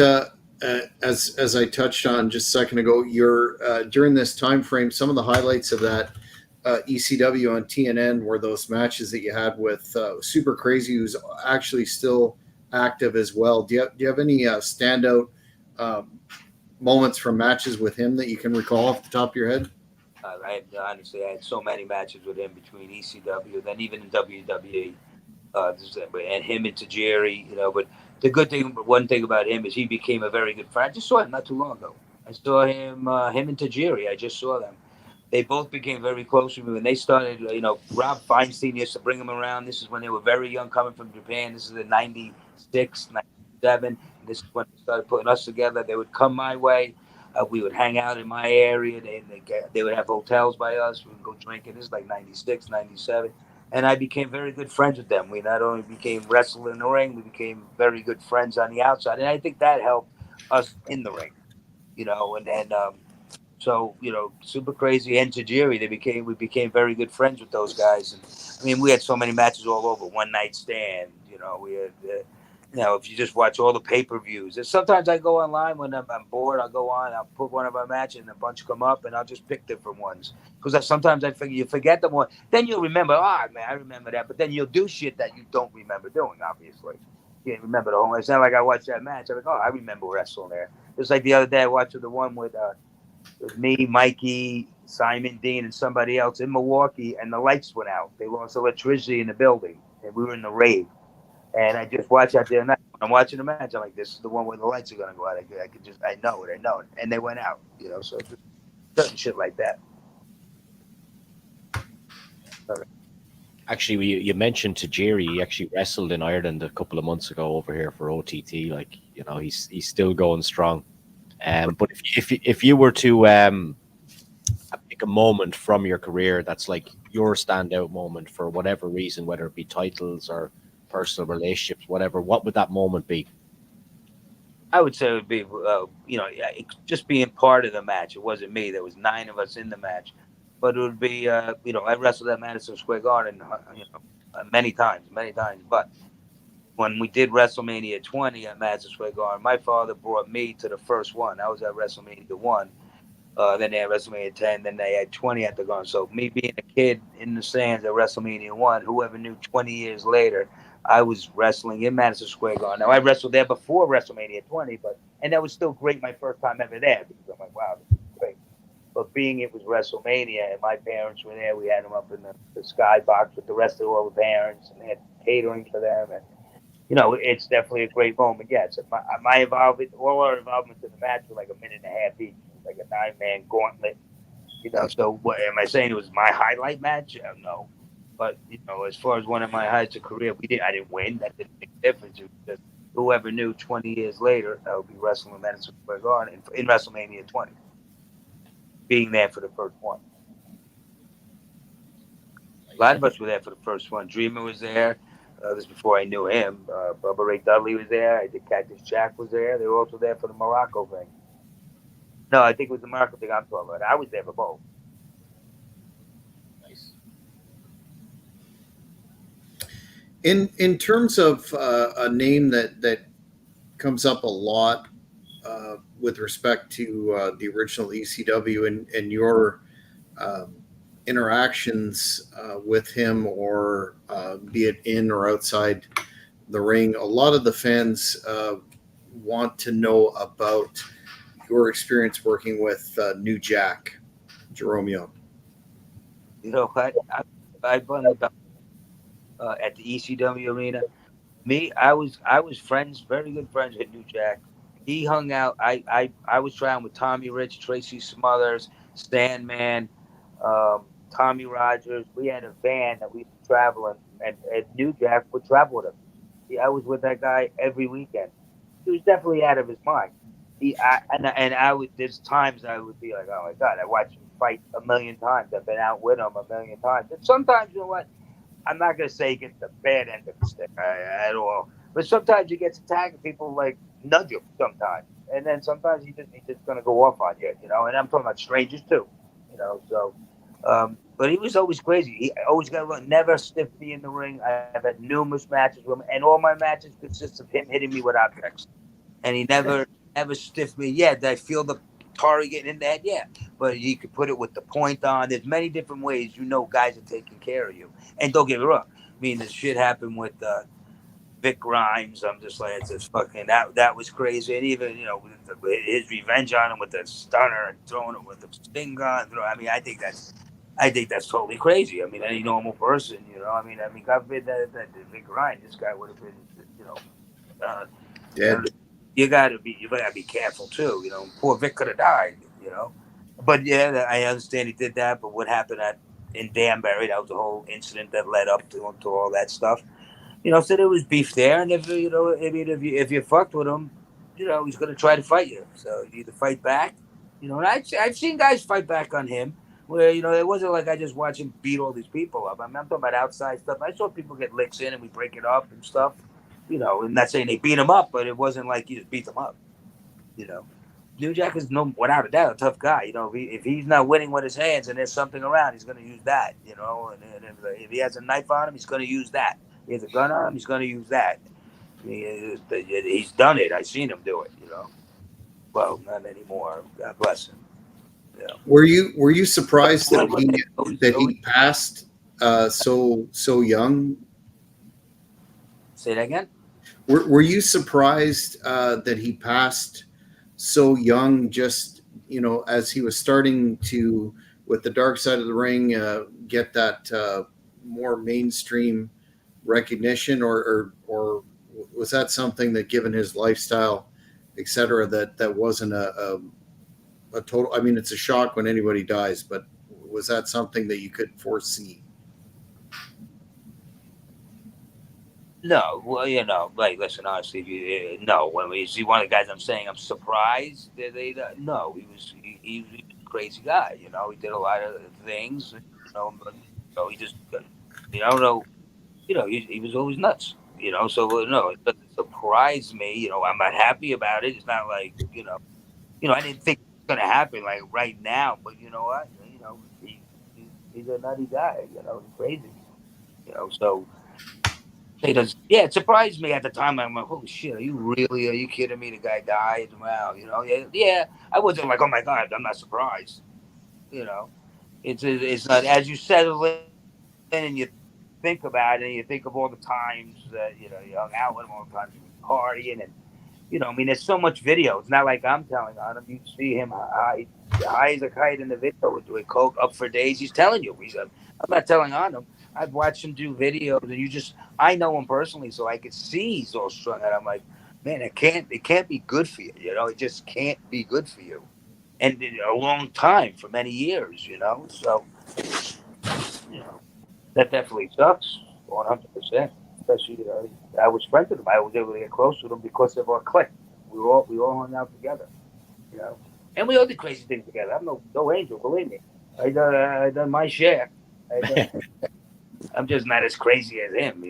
as I touched on just a second ago, your during this time frame, some of the highlights of that ECW on TNN were those matches that you had with Super Crazy, who's actually still active as well. Do you have any standout um, moments from matches with him that you can recall off the top of your head? I had so many matches with him between ECW, then even in WWE, and him and Tajiri, But the good thing, one thing about him is he became a very good friend. I just saw him not too long ago. I saw him and Tajiri. I just saw them. They both became very close with me when they started. Rob Feinstein used to bring them around. This is when they were very young, coming from Japan. This is in '96, '97. This is when they started putting us together. They would come my way. We would hang out in my area. They would have hotels by us. We would go drinking. This is like '96, '97. And I became very good friends with them. We not only became wrestling in the ring, we became very good friends on the outside. And I think that helped us in the ring, so Super Crazy and Tajiri, we became very good friends with those guys, and I mean we had so many matches all over. One Night Stand, we had, if you just watch all the pay-per-views. And sometimes I go online when I'm bored. I'll go on, I'll put one of our matches, and a bunch come up, and I'll just pick different ones because sometimes I figure you forget them one, then you'll remember. Ah, man, I remember that, but then you'll do shit that you don't remember doing. Obviously, you can't remember the whole. It's not like I watched that match. I'm like, oh, I remember wrestling there. It's like the other day I watched the one with. It was me, Mikey, Simon, Dean, and somebody else in Milwaukee, and the lights went out. They lost electricity in the building, and we were in the rave. And I just watched out there. And when I'm watching the match, I'm like, "This is the one where the lights are gonna go out." I know it, and they went out. So just certain shit like that. Actually, you mentioned Tajiri. He actually wrestled in Ireland a couple of months ago over here for OTT. Like, he's still going strong. But if you were to pick a moment from your career that's like your standout moment for whatever reason, whether it be titles or personal relationships, whatever, what would that moment be? I would say it would be, just being part of the match. It wasn't me. There was 9 of us in the match, but it would be, I wrestled at Madison Square Garden, many times. But when we did WrestleMania 20 at Madison Square Garden, my father brought me to the first one. I was at WrestleMania 1, Then they had WrestleMania 10. Then they had 20 at the Garden. So me being a kid in the stands at WrestleMania 1, whoever knew 20 years later, I was wrestling in Madison Square Garden. Now I wrestled there before WrestleMania 20, and that was still great. My first time ever there because I'm like, wow, this is great. But being it was WrestleMania and my parents were there, we had them up in the skybox with the rest of all the parents, and they had catering for them, and it's definitely a great moment. Yeah, it's my involvement, all our involvements in the match were like a minute and a half each, like a 9-man gauntlet. So what am I saying? It was my highlight match? No, but as far as one of my highlights of career, I didn't win. That didn't make a difference. It was just whoever knew 20 years later I would be wrestling in Madison Square Garden in WrestleMania 20, being there for the first one. A lot of us were there for the first one. Dreamer was there. This was before I knew him. Bubba Ray Dudley was there. I think Cactus Jack was there. They were also there for the Morocco thing. No, I think it was the Morocco thing I'm talking about. I was there for both. Nice. In terms of a name that comes up a lot with respect to the original ECW and your interactions with him, or be it in or outside the ring, a lot of the fans want to know about your experience working with New Jack Jeromeo. You know what? I run the belt at the ECW arena. I was friends, very good friends with New Jack. He hung out. I was traveling with Tommy Rich, Tracy Smothers, Sandman, Tommy Rogers. We had a van that we used to travel in, and New Jack would travel with us. I was with that guy every weekend. He was definitely out of his mind. And I would. There's times I would be like, oh my god, I watched him fight a million times. I've been out with him a million times. And sometimes, you know what? I'm not gonna say he gets the bad end of the stick at all, but sometimes he gets attacked and people like nudge him sometimes, and then sometimes he's just gonna go off on you, And I'm talking about strangers too. So, but he was always crazy. He always got never stiffed me in the ring. I've had numerous matches with him, and all my matches consist of him hitting me with objects, and he never stiffed me. Yeah, did I feel the Atari getting in the head? Yeah, but you could put it with the point on. There's many different ways. Guys are taking care of you. And don't get me wrong. I mean, the shit happened with Vic Grimes. I'm just like, it's just fucking that was crazy. And even his revenge on him with the stunner and throwing it with the sting gun. I mean, I think that's totally crazy. I mean, any normal person, I mean, God forbid that Vic Grimes, this guy would have been, uh, Dead. you gotta be careful too. Poor Vic could have died. But yeah, I understand he did that. But what happened in Danbury? That was the whole incident that led up to all that stuff. So there was beef there, and if you fucked with him, he's gonna try to fight you. So you either fight back, And I've seen guys fight back on him. Where it wasn't like I just watch him beat all these people up. I'm talking about outside stuff. I saw people get licks in, and we break it up and stuff. I'm not saying they beat him up, but it wasn't like you just beat them up. You know, New Jack is without a doubt a tough guy. If he's not winning with his hands and there's something around, he's going to use that. And if he has a knife on him, he's going to use that. He has a gun on him, he's going to use that. He's done it. I've seen him do it. Well, not anymore. God bless him. Were you surprised that Always- he passed so young? Say that again. Were you surprised that he passed so young? Just as he was starting to, with the Dark Side of the Ring, get that more mainstream recognition, or was that something that, given his lifestyle, etc., that wasn't a total? I mean, it's a shock when anybody dies, but was that something that you could foresee? No, well, listen, honestly, no. When you see one of the guys, I'm saying I'm surprised that no, he was a crazy guy. He did a lot of things. But he just, I don't know. He was always nuts. So no, it doesn't surprise me. I'm not happy about it. It's not like I didn't think it was gonna happen like right now. But you know what? He's a nutty guy. He's crazy. So Yeah, it surprised me at the time. I'm like, holy shit, are you kidding me? The guy died. Wow, yeah. I wasn't like, oh my god, I'm not surprised. You know, it's not, as you settle in and you think about it, and you think of all the times that you hung out with him, all the times you were partying, and I mean, there's so much video. It's not like I'm telling on him. You see him high as a kite in the video with coke up for days. He's telling you. I'm not telling on him. I've watched him do videos, and I know him personally, so I could see he's all strung out. I'm like, man, it can't be good for you. It just can't be good for you, and in a long time for many years. So you know that definitely sucks, 100%. Especially, I was friends with him. I was able to get close with him because of our clique. We all hung out together, you know, and we all did crazy things together. I'm no angel, believe me. I done my share. I done, I'm just not as crazy as him.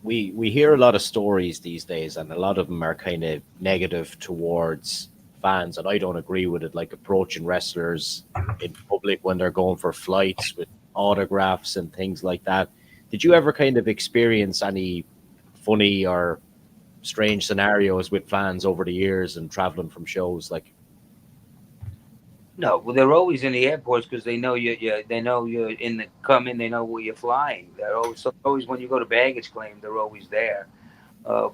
We hear a lot of stories these days, and a lot of them are kind of negative towards fans, and I don't agree with it. Like approaching wrestlers in public when they're going for flights with autographs and things like that. Did you ever kind of experience any funny or strange scenarios with fans over the years and traveling from shows? Like, No, well, they're always in the airports because they know they know you're in the coming. They know where you're flying. They're always when you go to baggage claim, they're always there. Uh,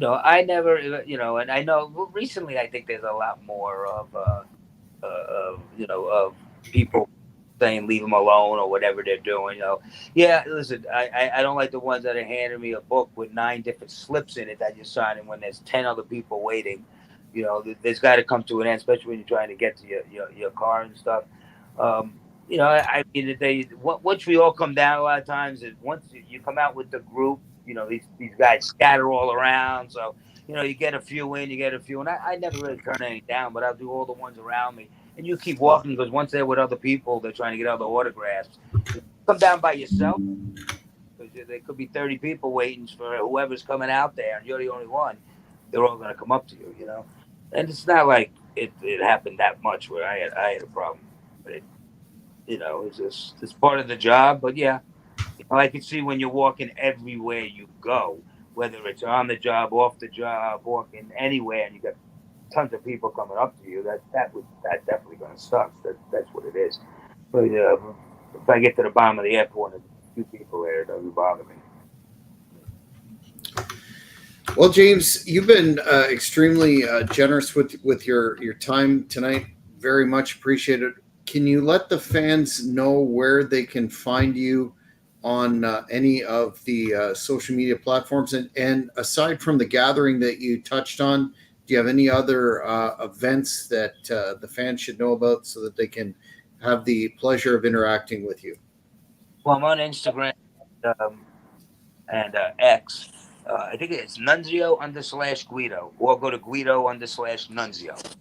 I never, and I know recently I think there's a lot more of people saying leave them alone or whatever they're doing. Yeah, listen, I don't like the ones that are handing me a book with 9 different slips in it that you're signing when there's 10 other people waiting. There's got to come to an end, especially when you're trying to get to your car and stuff. Um, I mean, once we all come down, a lot of times is once you come out with the group, these guys scatter all around. So you get a few in, you get a few, and I never really turn any down, but I'll do all the ones around me, and you keep walking because once they're with other people, they're trying to get other autographs. Come down by yourself because there could be 30 people waiting for whoever's coming out there, and you're the only one. They're all going to come up to you. And it's not like it happened that much where I had a problem. But it's part of the job. But yeah, I can see when you're walking everywhere you go, whether it's on the job, off the job, walking anywhere, and you got tons of people coming up to you. That definitely going to suck. That's what it is. But if I get to the bottom of the airport and there's a few people there, it doesn't bother me. Well, James, you've been extremely generous with your time tonight. Very much appreciated. Can you let the fans know where they can find you on any of the social media platforms? And aside from the gathering that you touched on, do you have any other events that the fans should know about so that they can have the pleasure of interacting with you? Well, I'm on Instagram and X. I think it's Nunzio_Guido, or go to Guido_Nunzio.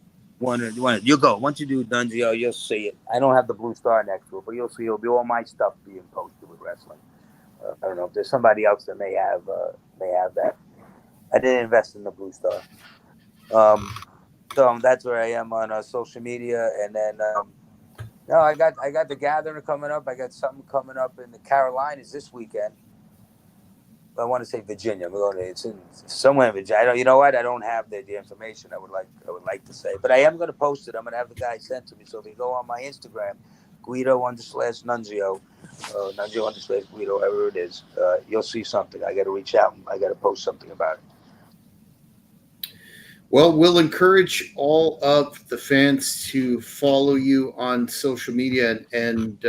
You go. Once you do Nunzio, you'll see it. I don't have the blue star next to it, but you'll see it'll be all my stuff being posted with wrestling. I don't know if there's somebody else that may have that. I didn't invest in the blue star. So that's where I am on social media, and then no, I got the gathering coming up. I got something coming up in the Carolinas this weekend. I want to say Virginia. It's in somewhere in Virginia. You know what? I don't have the information. I would like to say, but I am going to post it. I'm going to have the guy sent to me. So if you go on my Instagram, Guido_Nunzio, Nunzio_Guido, whatever it is, you'll see something. I got to reach out. I got to post something about it. Well, we'll encourage all of the fans to follow you on social media, and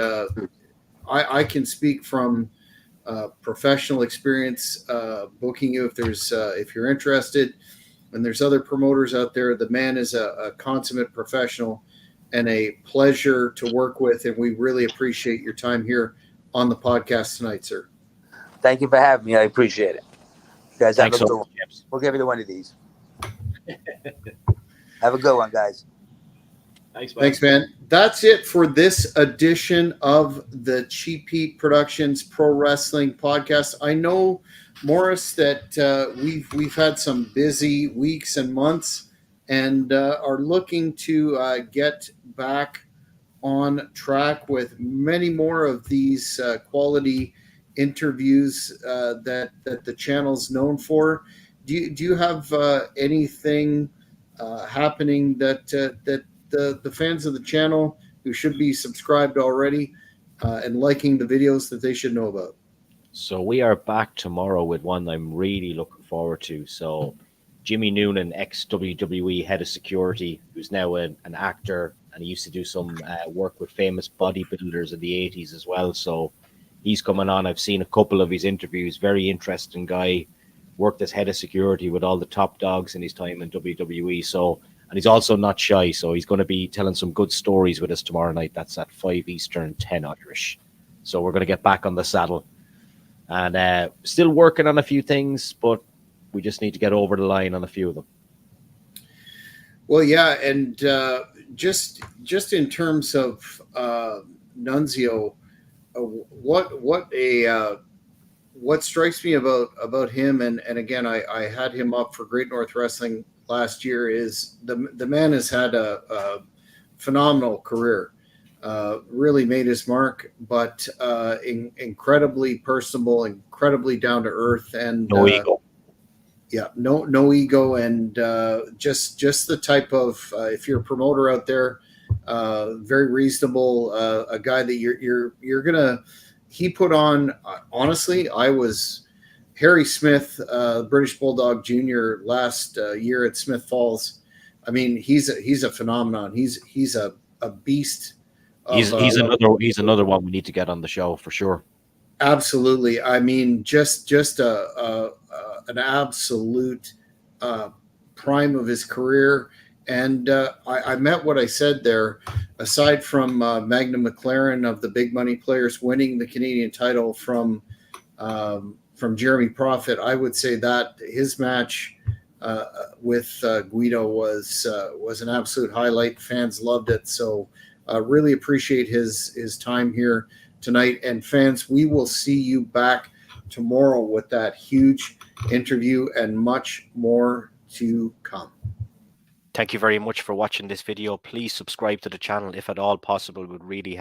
I can speak from professional experience booking you if you're interested. And there's other promoters out there. The man is a consummate professional and a pleasure to work with, and we really appreciate your time here on the podcast tonight, sir. Thank you for having me. I appreciate it. You guys have thanks a so good much, one. James. We'll give you one of these. Have a good one, guys. Thanks, man. That's it for this edition of the Cheap Heat Productions Pro Wrestling Podcast. I know, Morris, that we've had some busy weeks and months, and are looking to get back on track with many more of these quality interviews that the channel's known for. Do you have anything happening that the fans of the channel who should be subscribed already and liking the videos that they should know about? So we are back tomorrow with one I'm really looking forward to. So Jimmy Noonan, ex WWE head of security, who's now an actor, and he used to do some work with famous bodybuilders in the 80s as well. So he's coming on. I've seen a couple of his interviews. Very interesting guy. Worked as head of security with all the top dogs in his time in WWE. So, and he's also not shy. So he's going to be telling some good stories with us tomorrow night. That's at 5 Eastern, 10 Irish. So we're going to get back on the saddle. And still working on a few things, but we just need to get over the line on a few of them. Well, yeah, and just in terms of Nunzio, what strikes me about him, and again, I had him up for Great North Wrestling last year, is the man has had a phenomenal career. Really made his mark, but incredibly personable, incredibly down to earth, and no ego. Yeah, no ego, and just the type of if you're a promoter out there, very reasonable, a guy that you're gonna. He put on. Honestly, I was Harry Smith, British Bulldog Jr. last year at Smith Falls. I mean, he's a phenomenon. He's a beast. He's another one we need to get on the show for sure. Absolutely. I mean, just an absolute prime of his career. And I meant what I said there. Aside from Magna McLaren of the Big Money Players winning the Canadian title from Jeremy Prophet, I would say that his match with Guido was an absolute highlight. Fans loved it. So really appreciate his time here tonight. And fans, we will see you back tomorrow with that huge interview and much more to come. Thank you very much for watching this video. Please subscribe to the channel if at all possible. It would really help.